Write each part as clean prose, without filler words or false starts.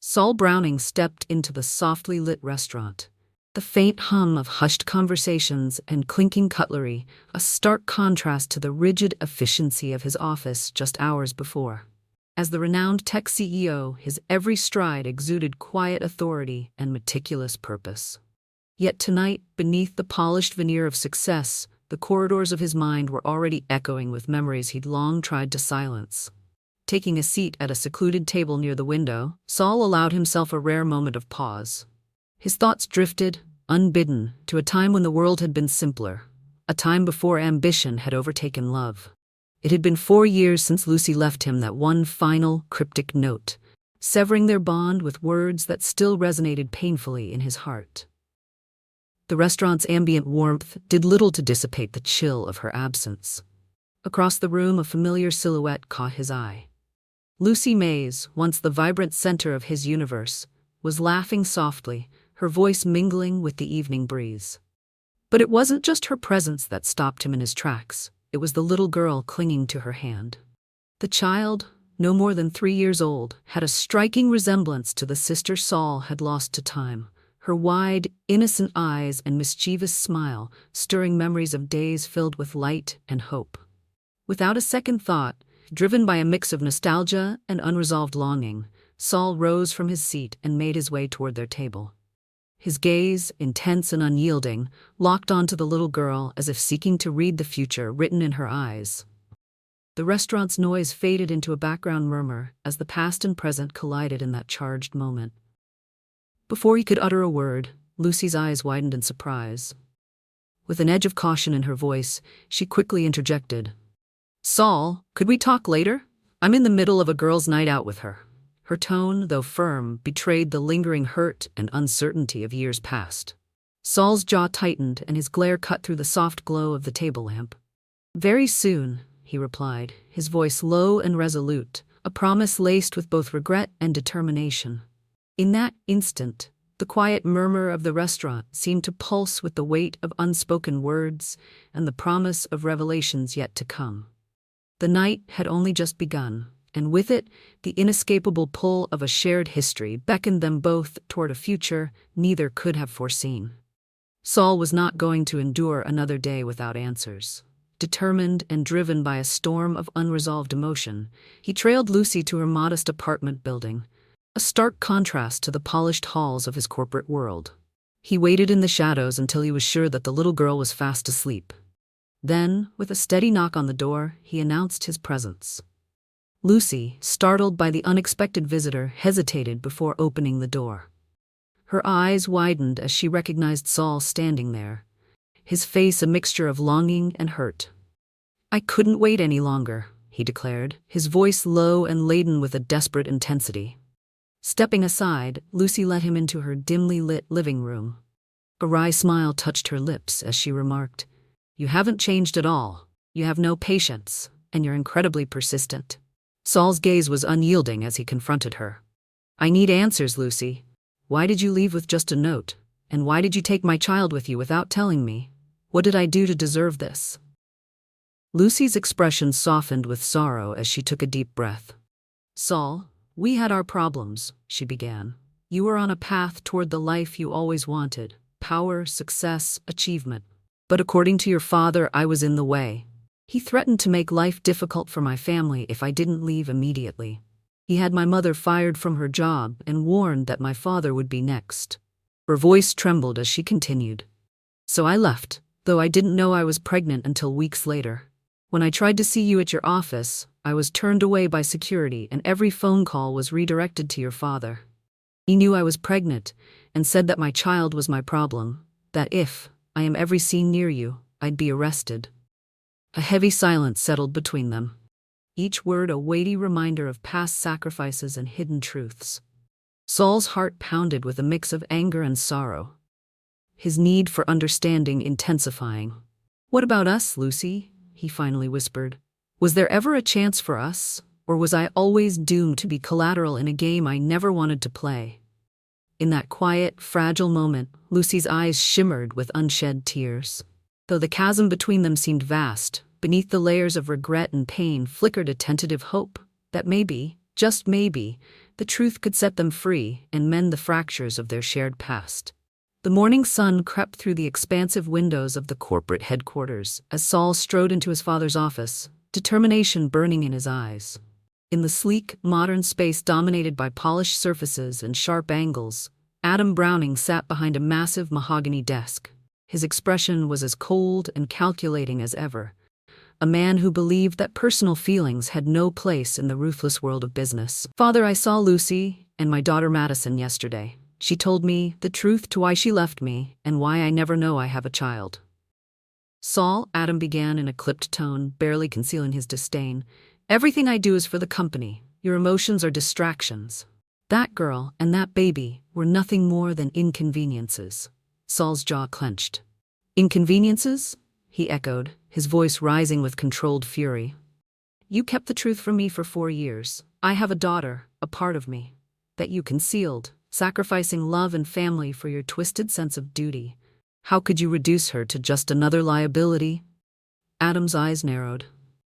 Saul Browning stepped into the softly lit restaurant. The faint hum of hushed conversations and clinking cutlery, a stark contrast to the rigid efficiency of his office just hours before. As the renowned tech CEO, his every stride exuded quiet authority and meticulous purpose. Yet tonight, beneath the polished veneer of success, the corridors of his mind were already echoing with memories he'd long tried to silence. Taking a seat at a secluded table near the window, Saul allowed himself a rare moment of pause. His thoughts drifted, unbidden, to a time when the world had been simpler, a time before ambition had overtaken love. It had been 4 years since Lucy left him that one final, cryptic note, severing their bond with words that still resonated painfully in his heart. The restaurant's ambient warmth did little to dissipate the chill of her absence. Across the room, a familiar silhouette caught his eye. Lucy Mays, once the vibrant center of his universe, was laughing softly, her voice mingling with the evening breeze. But it wasn't just her presence that stopped him in his tracks. It was the little girl clinging to her hand. The child, no more than 3 years old, had a striking resemblance to the sister Saul had lost to time, her wide, innocent eyes and mischievous smile stirring memories of days filled with light and hope. Without a second thought, driven by a mix of nostalgia and unresolved longing, Saul rose from his seat and made his way toward their table. His gaze, intense and unyielding, locked onto the little girl as if seeking to read the future written in her eyes. The restaurant's noise faded into a background murmur as the past and present collided in that charged moment. Before he could utter a word, Lucy's eyes widened in surprise. With an edge of caution in her voice, she quickly interjected, "Saul, could we talk later? I'm in the middle of a girls' night out with her." Her tone, though firm, betrayed the lingering hurt and uncertainty of years past. Saul's jaw tightened and his glare cut through the soft glow of the table lamp. "Very soon," he replied, his voice low and resolute, a promise laced with both regret and determination. In that instant, the quiet murmur of the restaurant seemed to pulse with the weight of unspoken words and the promise of revelations yet to come. The night had only just begun, and with it, the inescapable pull of a shared history beckoned them both toward a future neither could have foreseen. Saul was not going to endure another day without answers. Determined and driven by a storm of unresolved emotion, he trailed Lucy to her modest apartment building, a stark contrast to the polished halls of his corporate world. He waited in the shadows until he was sure that the little girl was fast asleep. Then, with a steady knock on the door, he announced his presence. Lucy, startled by the unexpected visitor, hesitated before opening the door. Her eyes widened as she recognized Saul standing there, his face a mixture of longing and hurt. "I couldn't wait any longer," he declared, his voice low and laden with a desperate intensity. Stepping aside, Lucy led him into her dimly lit living room. A wry smile touched her lips as she remarked, "You haven't changed at all. You have no patience, and you're incredibly persistent." Saul's gaze was unyielding as he confronted her. "I need answers, Lucy. Why did you leave with just a note? And why did you take my child with you without telling me? What did I do to deserve this?" Lucy's expression softened with sorrow as she took a deep breath. "Saul, we had our problems," she began. "You were on a path toward the life you always wanted, power, success, achievement. But according to your father, I was in the way. He threatened to make life difficult for my family if I didn't leave immediately. He had my mother fired from her job and warned that my father would be next." Her voice trembled as she continued. "So I left, though I didn't know I was pregnant until weeks later. When I tried to see you at your office, I was turned away by security and every phone call was redirected to your father. He knew I was pregnant and said that my child was my problem, that if I am ever seen near you, I'd be arrested." A heavy silence settled between them, each word a weighty reminder of past sacrifices and hidden truths. Saul's heart pounded with a mix of anger and sorrow, his need for understanding intensifying. "What about us, Lucy?" he finally whispered. "Was there ever a chance for us, or was I always doomed to be collateral in a game I never wanted to play?" In that quiet, fragile moment, Lucy's eyes shimmered with unshed tears. Though the chasm between them seemed vast, beneath the layers of regret and pain flickered a tentative hope that maybe, just maybe, the truth could set them free and mend the fractures of their shared past. The morning sun crept through the expansive windows of the corporate headquarters as Saul strode into his father's office, determination burning in his eyes. In the sleek, modern space dominated by polished surfaces and sharp angles, Adam Browning sat behind a massive mahogany desk. His expression was as cold and calculating as ever, a man who believed that personal feelings had no place in the ruthless world of business. "Father, I saw Lucy and my daughter Madison yesterday. She told me the truth to why she left me and why I never know I have a child." "Saul," Adam began in a clipped tone, barely concealing his disdain, "everything I do is for the company. Your emotions are distractions. That girl and that baby were nothing more than inconveniences." Saul's jaw clenched. "Inconveniences?" he echoed, his voice rising with controlled fury. "You kept the truth from me for 4 years. I have a daughter, a part of me, that you concealed, sacrificing love and family for your twisted sense of duty. How could you reduce her to just another liability?" Adam's eyes narrowed.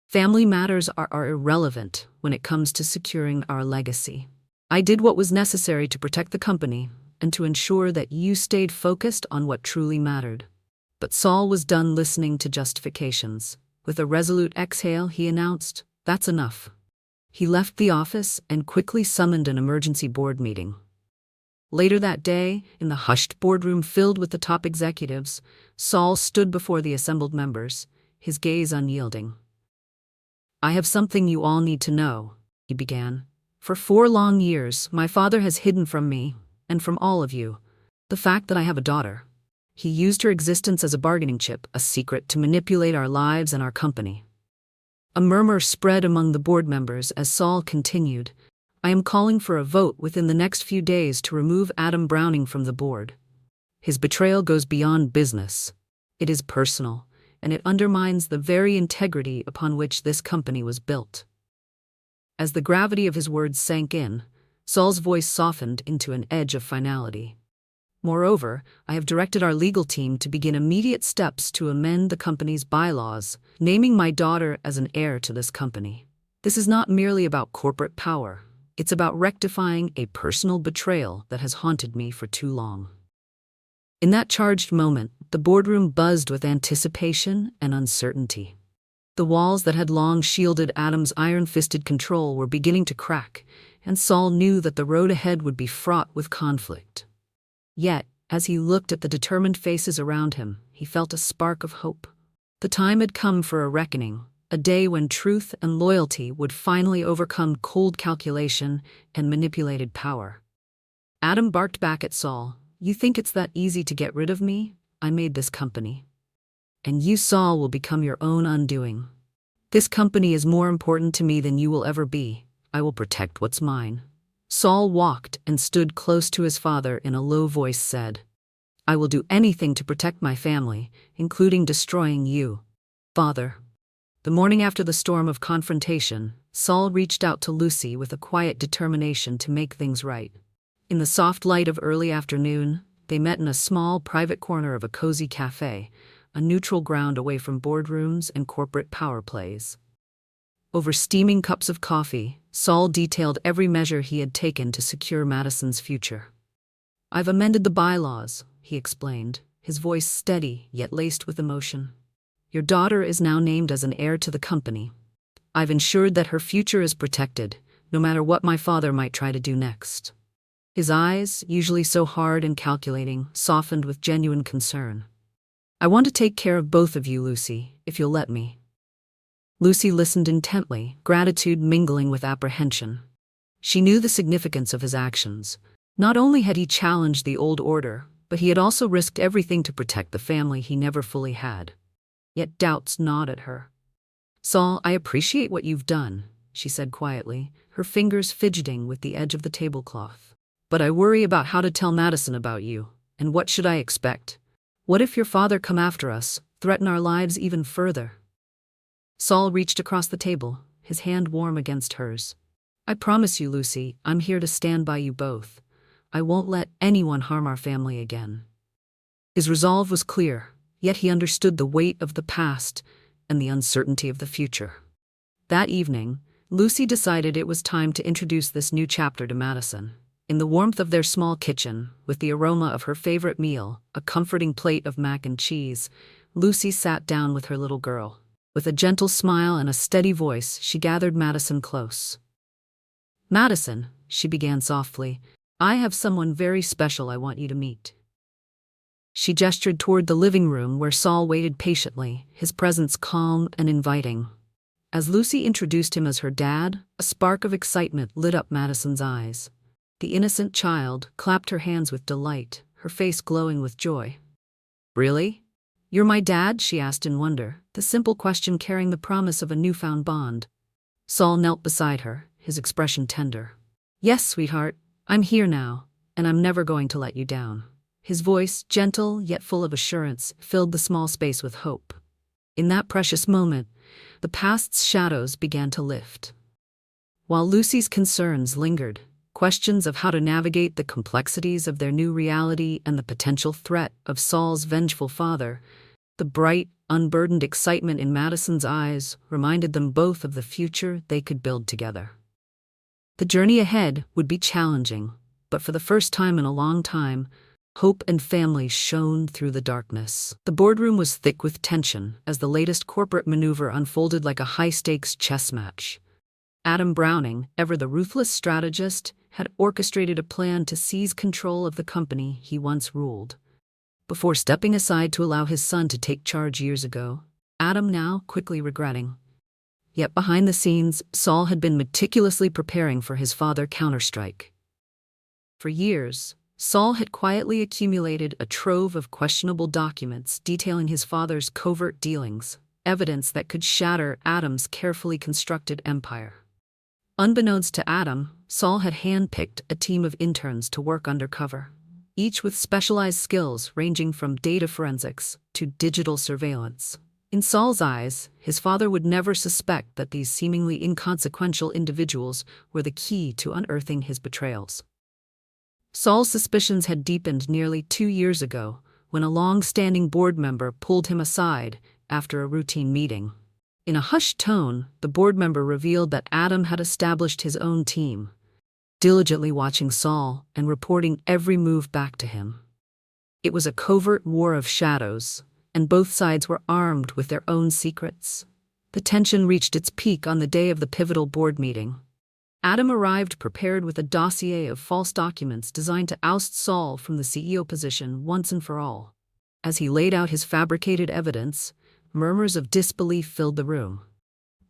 "Family matters are irrelevant when it comes to securing our legacy. I did what was necessary to protect the company and to ensure that you stayed focused on what truly mattered." But Saul was done listening to justifications. With a resolute exhale, he announced, "That's enough." He left the office and quickly summoned an emergency board meeting. Later that day, in the hushed boardroom filled with the top executives, Saul stood before the assembled members, his gaze unyielding. "I have something you all need to know," he began. "For 4 long years, my father has hidden from me, and from all of you, the fact that I have a daughter. He used her existence as a bargaining chip, a secret to manipulate our lives and our company." A murmur spread among the board members as Saul continued, "I am calling for a vote within the next few days to remove Adam Browning from the board. His betrayal goes beyond business. It is personal, and it undermines the very integrity upon which this company was built." As the gravity of his words sank in, Saul's voice softened into an edge of finality. "Moreover, I have directed our legal team to begin immediate steps to amend the company's bylaws, naming my daughter as an heir to this company. This is not merely about corporate power. It's about rectifying a personal betrayal that has haunted me for too long." In that charged moment, the boardroom buzzed with anticipation and uncertainty. The walls that had long shielded Adam's iron-fisted control were beginning to crack, and Saul knew that the road ahead would be fraught with conflict. Yet, as he looked at the determined faces around him, he felt a spark of hope. The time had come for a reckoning, a day when truth and loyalty would finally overcome cold calculation and manipulated power. Adam barked back at Saul, "You think it's that easy to get rid of me? I made this company. And you, Saul, will become your own undoing. This company is more important to me than you will ever be. I will protect what's mine." Saul walked and stood close to his father in a low voice said, "I will do anything to protect my family, including destroying you, Father." The morning after the storm of confrontation, Saul reached out to Lucy with a quiet determination to make things right. In the soft light of early afternoon, they met in a small private corner of a cozy cafe, a neutral ground away from boardrooms and corporate power plays. Over steaming cups of coffee, Saul detailed every measure he had taken to secure Madison's future. "I've amended the bylaws," he explained, his voice steady yet laced with emotion. "Your daughter is now named as an heir to the company. I've ensured that her future is protected, no matter what my father might try to do next." His eyes, usually so hard and calculating, softened with genuine concern. "I want to take care of both of you, Lucy, if you'll let me." Lucy listened intently, gratitude mingling with apprehension. She knew the significance of his actions. Not only had he challenged the old order, but he had also risked everything to protect the family he never fully had. Yet doubts gnawed at her. "Saul, I appreciate what you've done," she said quietly, her fingers fidgeting with the edge of the tablecloth. "But I worry about how to tell Madison about you, and what should I expect? What if your father come after us, threaten our lives even further?" Saul reached across the table, his hand warm against hers. "I promise you, Lucy, I'm here to stand by you both. I won't let anyone harm our family again." His resolve was clear, yet he understood the weight of the past and the uncertainty of the future. That evening, Lucy decided it was time to introduce this new chapter to Madison. In the warmth of their small kitchen, with the aroma of her favorite meal, a comforting plate of mac and cheese, Lucy sat down with her little girl. With a gentle smile and a steady voice, she gathered Madison close. "Madison," she began softly, "I have someone very special I want you to meet." She gestured toward the living room where Saul waited patiently, his presence calm and inviting. As Lucy introduced him as her dad, a spark of excitement lit up Madison's eyes. The innocent child clapped her hands with delight, her face glowing with joy. "Really? You're my dad?" she asked in wonder, the simple question carrying the promise of a newfound bond. Saul knelt beside her, his expression tender. "Yes, sweetheart, I'm here now, and I'm never going to let you down." His voice, gentle yet full of assurance, filled the small space with hope. In that precious moment, the past's shadows began to lift. While Lucy's concerns lingered, questions of how to navigate the complexities of their new reality and the potential threat of Saul's vengeful father, the bright, unburdened excitement in Madison's eyes reminded them both of the future they could build together. The journey ahead would be challenging, but for the first time in a long time, hope and family shone through the darkness. The boardroom was thick with tension as the latest corporate maneuver unfolded like a high-stakes chess match. Adam Browning, ever the ruthless strategist, had orchestrated a plan to seize control of the company he once ruled. Before stepping aside to allow his son to take charge years ago, Adam now quickly regretting. Yet behind the scenes, Saul had been meticulously preparing for his father's counterstrike. For years, Saul had quietly accumulated a trove of questionable documents detailing his father's covert dealings, evidence that could shatter Adam's carefully constructed empire. Unbeknownst to Adam, Saul had handpicked a team of interns to work undercover, each with specialized skills ranging from data forensics to digital surveillance. In Saul's eyes, his father would never suspect that these seemingly inconsequential individuals were the key to unearthing his betrayals. Saul's suspicions had deepened nearly 2 years ago when a long-standing board member pulled him aside after a routine meeting. In a hushed tone, the board member revealed that Adam had established his own team, diligently watching Saul and reporting every move back to him. It was a covert war of shadows, and both sides were armed with their own secrets. The tension reached its peak on the day of the pivotal board meeting. Adam arrived prepared with a dossier of false documents designed to oust Saul from the CEO position once and for all. As he laid out his fabricated evidence, murmurs of disbelief filled the room.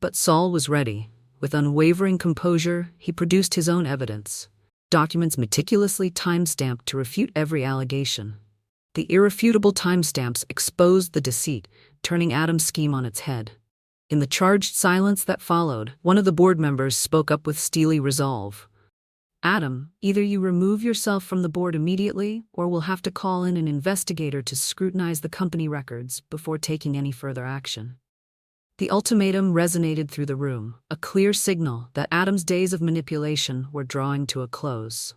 But Saul was ready. With unwavering composure, he produced his own evidence, documents meticulously time-stamped to refute every allegation. The irrefutable timestamps exposed the deceit, turning Adam's scheme on its head. In the charged silence that followed, one of the board members spoke up with steely resolve. "Adam, either you remove yourself from the board immediately, or we'll have to call in an investigator to scrutinize the company records before taking any further action." The ultimatum resonated through the room, a clear signal that Adam's days of manipulation were drawing to a close.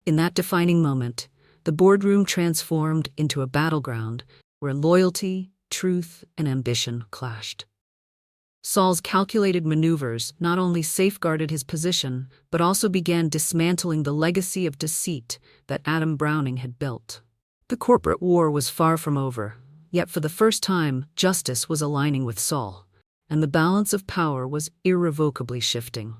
In that defining moment, the boardroom transformed into a battleground where loyalty, truth, and ambition clashed. Saul's calculated maneuvers not only safeguarded his position, but also began dismantling the legacy of deceit that Adam Browning had built. The corporate war was far from over, yet for the first time, justice was aligning with Saul, and the balance of power was irrevocably shifting.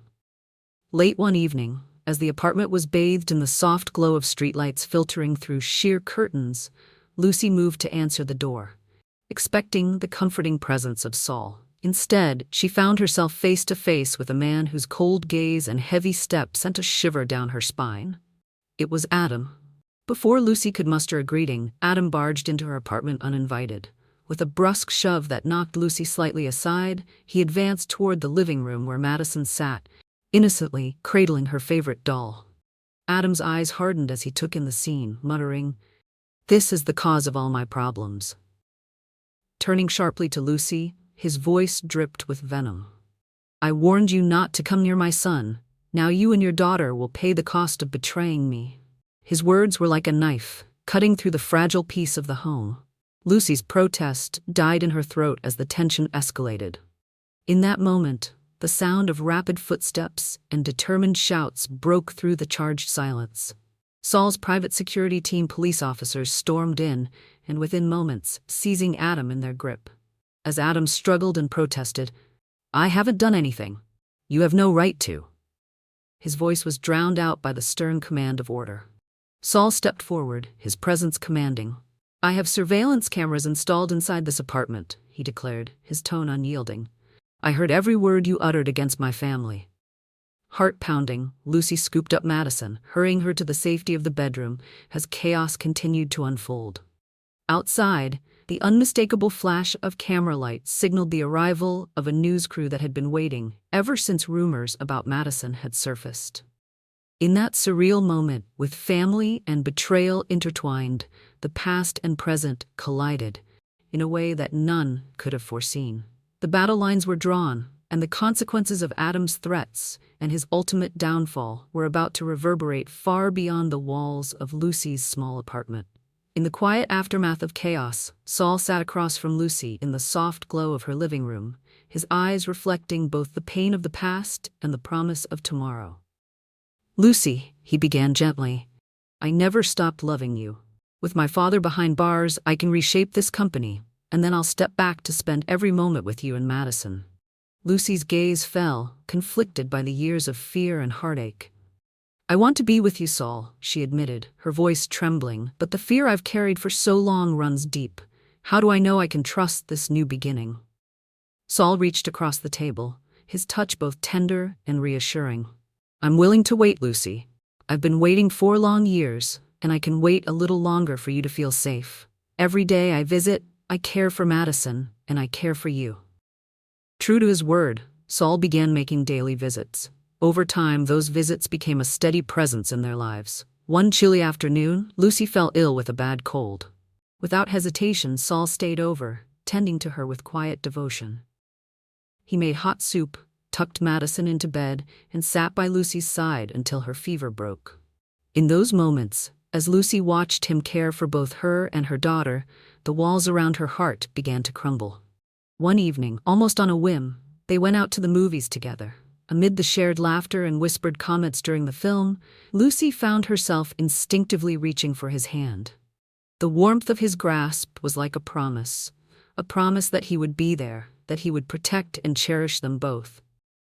Late one evening, as the apartment was bathed in the soft glow of streetlights filtering through sheer curtains, Lucy moved to answer the door, expecting the comforting presence of Saul. Instead, she found herself face to face with a man whose cold gaze and heavy step sent a shiver down her spine. It was Adam. Before Lucy could muster a greeting, Adam barged into her apartment uninvited. With a brusque shove that knocked Lucy slightly aside, he advanced toward the living room where Madison sat, innocently cradling her favorite doll. Adam's eyes hardened as he took in the scene, muttering, "This is the cause of all my problems." Turning sharply to Lucy, his voice dripped with venom. "I warned you not to come near my son. Now you and your daughter will pay the cost of betraying me." His words were like a knife, cutting through the fragile peace of the home. Lucy's protest died in her throat as the tension escalated. In that moment, The sound of rapid footsteps and determined shouts broke through the charged silence. Saul's private security team police officers stormed in, and within moments, seizing Adam in their grip. As Adam struggled and protested, "I haven't done anything. You have no right to." His voice was drowned out by the stern command of order. Saul stepped forward, his presence commanding. "I have surveillance cameras installed inside this apartment," he declared, his tone unyielding. "I heard every word you uttered against my family." Heart pounding, Lucy scooped up Madison, hurrying her to the safety of the bedroom as chaos continued to unfold. Outside, the unmistakable flash of camera lights signaled the arrival of a news crew that had been waiting ever since rumors about Madison had surfaced. In that surreal moment, with family and betrayal intertwined, the past and present collided in a way that none could have foreseen. The battle lines were drawn, and the consequences of Adam's threats and his ultimate downfall were about to reverberate far beyond the walls of Lucy's small apartment. In the quiet aftermath of chaos, Saul sat across from Lucy in the soft glow of her living room, his eyes reflecting both the pain of the past and the promise of tomorrow. "Lucy," he began gently, "I never stopped loving you. With my father behind bars, I can reshape this company, and then I'll step back to spend every moment with you in Madison." Lucy's gaze fell, conflicted by the years of fear and heartache. "I want to be with you, Saul," she admitted, her voice trembling, "but the fear I've carried for so long runs deep. How do I know I can trust this new beginning?" Saul reached across the table, his touch both tender and reassuring. "I'm willing to wait, Lucy. I've been waiting 4 long years, and I can wait a little longer for you to feel safe. Every day I visit, I care for Madison, and I care for you." True to his word, Saul began making daily visits. Over time, those visits became a steady presence in their lives. One chilly afternoon, Lucy fell ill with a bad cold. Without hesitation, Saul stayed over, tending to her with quiet devotion. He made hot soup, tucked Madison into bed, and sat by Lucy's side until her fever broke. In those moments, as Lucy watched him care for both her and her daughter, the walls around her heart began to crumble. One evening, almost on a whim, they went out to the movies together. Amid the shared laughter and whispered comments during the film, Lucy found herself instinctively reaching for his hand. The warmth of his grasp was like a promise that he would be there, that he would protect and cherish them both.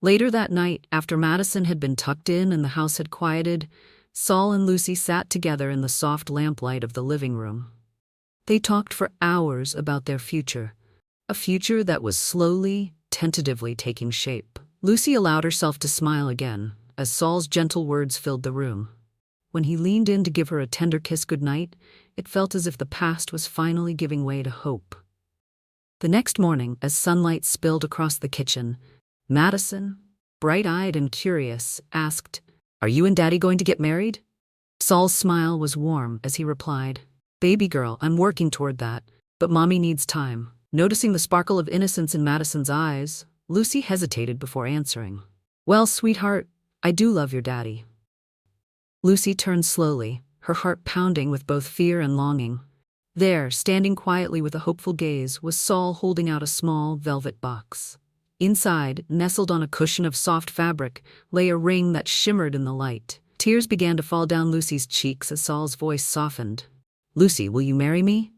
Later that night, after Madison had been tucked in and the house had quieted, Saul and Lucy sat together in the soft lamplight of the living room. They talked for hours about their future, a future that was slowly, tentatively taking shape. Lucy allowed herself to smile again, as Saul's gentle words filled the room. When he leaned in to give her a tender kiss goodnight, it felt as if the past was finally giving way to hope. The next morning, as sunlight spilled across the kitchen, Madison, bright-eyed and curious, asked, "Are you and Daddy going to get married?" Saul's smile was warm as he replied, "Baby girl, I'm working toward that, but Mommy needs time." Noticing the sparkle of innocence in Madison's eyes, Lucy hesitated before answering. "Well, sweetheart, I do love your daddy." Lucy turned slowly, her heart pounding with both fear and longing. There, standing quietly with a hopeful gaze, was Saul holding out a small velvet box. Inside, nestled on a cushion of soft fabric, lay a ring that shimmered in the light. Tears began to fall down Lucy's cheeks as Saul's voice softened. "Lucy, will you marry me?"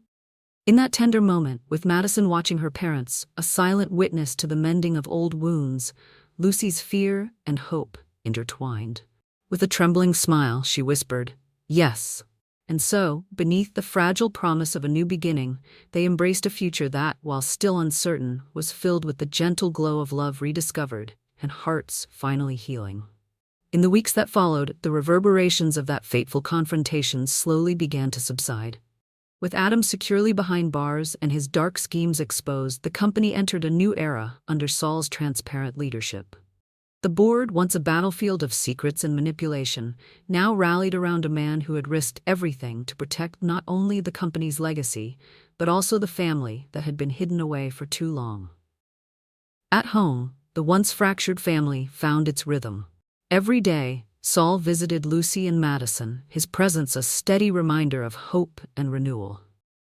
In that tender moment, with Madison watching her parents, a silent witness to the mending of old wounds, Lucy's fear and hope intertwined. With a trembling smile, she whispered, "Yes." And so, beneath the fragile promise of a new beginning, they embraced a future that, while still uncertain, was filled with the gentle glow of love rediscovered and hearts finally healing. In the weeks that followed, the reverberations of that fateful confrontation slowly began to subside. With Adam securely behind bars and his dark schemes exposed, the company entered a new era under Saul's transparent leadership. The board, once a battlefield of secrets and manipulation, now rallied around a man who had risked everything to protect not only the company's legacy, but also the family that had been hidden away for too long. At home, the once fractured family found its rhythm. Every day, Saul visited Lucy and Madison, his presence a steady reminder of hope and renewal.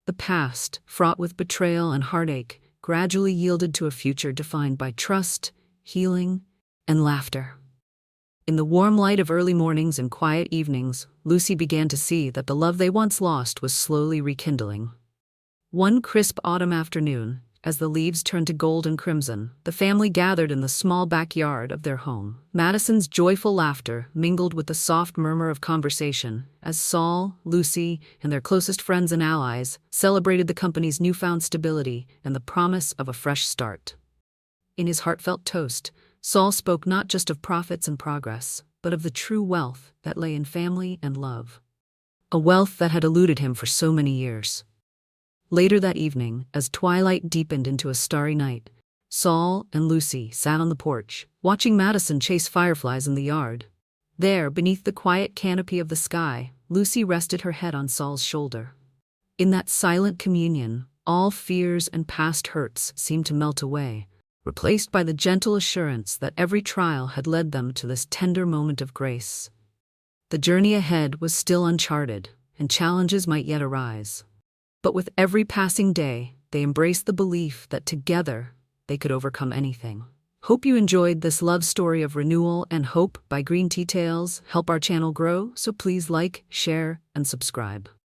The past, fraught with betrayal and heartache, gradually yielded to a future defined by trust, healing, and laughter. In the warm light of early mornings and quiet evenings, Lucy began to see that the love they once lost was slowly rekindling. One crisp autumn afternoon, as the leaves turned to gold and crimson, the family gathered in the small backyard of their home. Madison's joyful laughter mingled with the soft murmur of conversation as Saul, Lucy, and their closest friends and allies celebrated the company's newfound stability and the promise of a fresh start. In his heartfelt toast, Saul spoke not just of profits and progress, but of the true wealth that lay in family and love. A wealth that had eluded him for so many years. Later that evening, as twilight deepened into a starry night, Saul and Lucy sat on the porch, watching Madison chase fireflies in the yard. There, beneath the quiet canopy of the sky, Lucy rested her head on Saul's shoulder. In that silent communion, all fears and past hurts seemed to melt away, replaced by the gentle assurance that every trial had led them to this tender moment of grace. The journey ahead was still uncharted, and challenges might yet arise. But with every passing day, they embraced the belief that together they could overcome anything. Hope you enjoyed this love story of renewal and hope by Green Tea Tales. Help our channel grow, so please like, share, and subscribe.